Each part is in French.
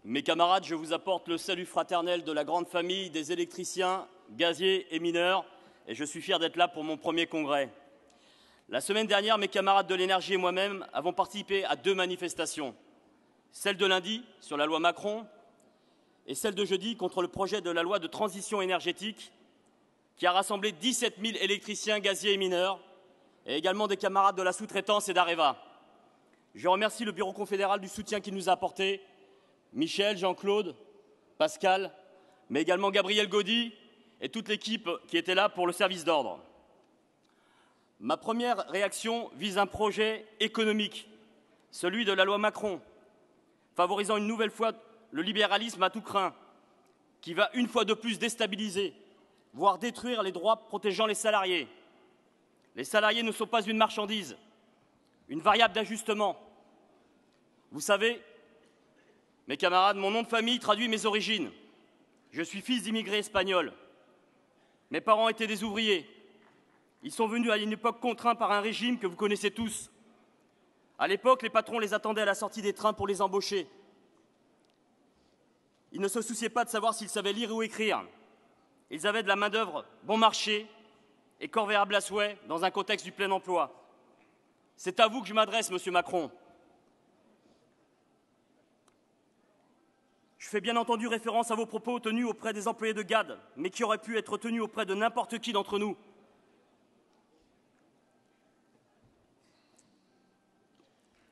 Mes camarades, je vous apporte le salut fraternel de la grande famille des électriciens, gaziers et mineurs, et je suis fier d'être là pour mon premier congrès. La semaine dernière, mes camarades de l'énergie et moi-même avons participé à 2 manifestations. Celle de lundi sur la loi Macron et celle de jeudi contre le projet de la loi de transition énergétique qui a rassemblé 17 000 électriciens, gaziers et mineurs, et également des camarades de la sous-traitance et d'Areva. Je remercie le Bureau confédéral du soutien qu'il nous a apporté, Michel, Jean-Claude, Pascal, mais également Gabriel Gaudy et toute l'équipe qui était là pour le service d'ordre. Ma première réaction vise un projet économique, celui de la loi Macron, favorisant une nouvelle fois le libéralisme à tout crin, qui va une fois de plus déstabiliser, voire détruire les droits protégeant les salariés. Les salariés ne sont pas une marchandise, une variable d'ajustement. Vous savez, mes camarades, mon nom de famille traduit mes origines. Je suis fils d'immigrés espagnols. Mes parents étaient des ouvriers. Ils sont venus à une époque contraints par un régime que vous connaissez tous. À l'époque, les patrons les attendaient à la sortie des trains pour les embaucher. Ils ne se souciaient pas de savoir s'ils savaient lire ou écrire. Ils avaient de la main-d'œuvre bon marché et corvéable à souhait dans un contexte du plein emploi. C'est à vous que je m'adresse, Monsieur Macron. Je fais bien entendu référence à vos propos tenus auprès des employés de GAD, mais qui auraient pu être tenus auprès de n'importe qui d'entre nous.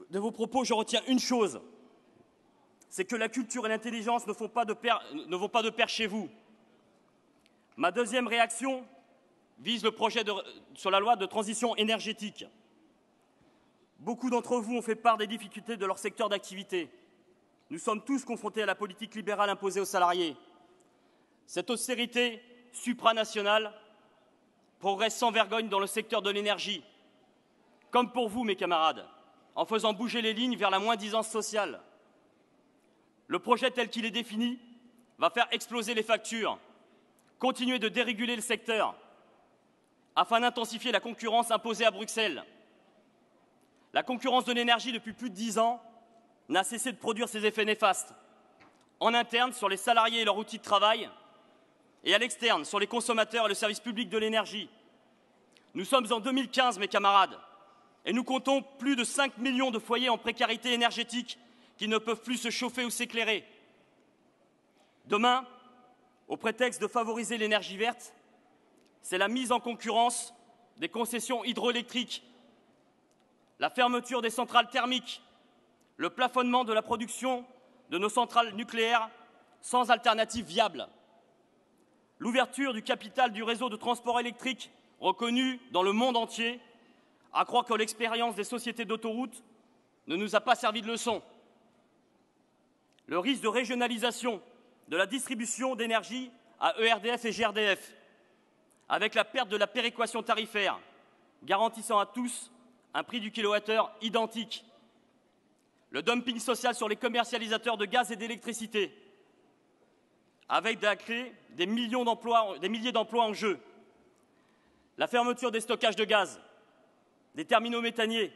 De vos propos, je retiens une chose, c'est que la culture et l'intelligence ne vont pas de pair chez vous. Ma deuxième réaction vise le projet sur la loi de transition énergétique. Beaucoup d'entre vous ont fait part des difficultés de leur secteur d'activité. Nous sommes tous confrontés à la politique libérale imposée aux salariés. Cette austérité supranationale progresse sans vergogne dans le secteur de l'énergie. Comme pour vous, mes camarades, en faisant bouger les lignes vers la moins-disance sociale. Le projet tel qu'il est défini va faire exploser les factures, continuer de déréguler le secteur, afin d'intensifier la concurrence imposée à Bruxelles. La concurrence de l'énergie depuis plus de 10 ans n'a cessé de produire ses effets néfastes, en interne sur les salariés et leurs outils de travail, et à l'externe sur les consommateurs et le service public de l'énergie. Nous sommes en 2015, mes camarades, et nous comptons plus de 5 millions de foyers en précarité énergétique qui ne peuvent plus se chauffer ou s'éclairer. Demain, au prétexte de favoriser l'énergie verte, c'est la mise en concurrence des concessions hydroélectriques, la fermeture des centrales thermiques, le plafonnement de la production de nos centrales nucléaires sans alternative viable, l'ouverture du capital du réseau de transport électrique reconnu dans le monde entier, à croire que l'expérience des sociétés d'autoroutes ne nous a pas servi de leçon. Le risque de régionalisation de la distribution d'énergie à ERDF et GRDF, avec la perte de la péréquation tarifaire, garantissant à tous un prix du kilowattheure identique, le dumping social sur les commercialisateurs de gaz et d'électricité, avec à la clé des milliers d'emplois en jeu, la fermeture des stockages de gaz, des terminaux méthaniers,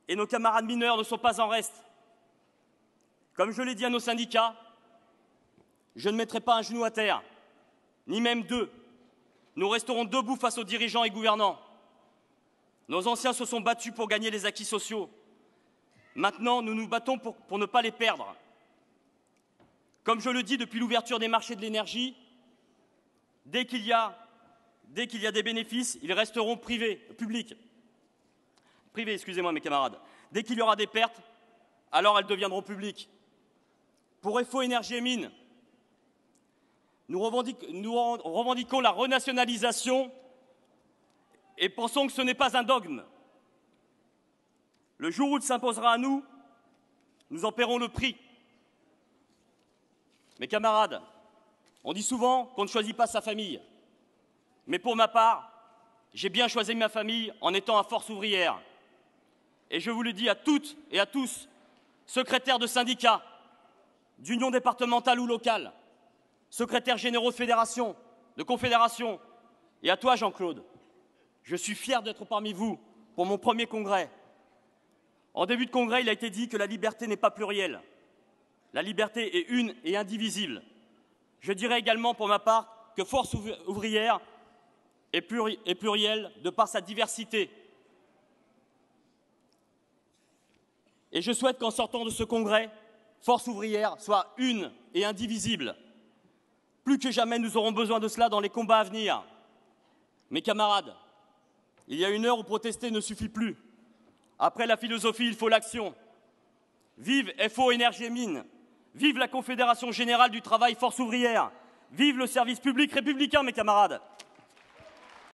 et nos camarades mineurs ne sont pas en reste. Comme je l'ai dit à nos syndicats, je ne mettrai pas un genou à terre, ni même 2. Nous resterons debout face aux dirigeants et gouvernants. Nos anciens se sont battus pour gagner les acquis sociaux. Maintenant, nous nous battons pour ne pas les perdre. Comme je le dis depuis l'ouverture des marchés de l'énergie, dès qu'il y a des bénéfices, ils resteront publics. Privés, excusez-moi mes camarades. Dès qu'il y aura des pertes, alors elles deviendront publiques. Pour FO Énergie et Mines, nous revendiquons la renationalisation et pensons que ce n'est pas un dogme. Le jour où il s'imposera à nous, nous en paierons le prix. Mes camarades, on dit souvent qu'on ne choisit pas sa famille. Mais pour ma part, j'ai bien choisi ma famille en étant à Force ouvrière. Et je vous le dis à toutes et à tous, secrétaires de syndicats, d'unions départementales ou locales, secrétaires généraux de fédérations, de confédérations, et à toi, Jean-Claude, je suis fier d'être parmi vous pour mon premier congrès. En début de congrès, il a été dit que la liberté n'est pas plurielle. la liberté est une et indivisible. Je dirais également pour ma part que Force ouvrière est plurielle de par sa diversité. Et je souhaite qu'en sortant de ce congrès, Force ouvrière soit une et indivisible. Plus que jamais, nous aurons besoin de cela dans les combats à venir. Mes camarades, il y a une heure où protester ne suffit plus. Après la philosophie, il faut l'action. Vive FO Énergie et Mines. Vive la Confédération Générale du Travail Force ouvrière. Vive le service public républicain, mes camarades.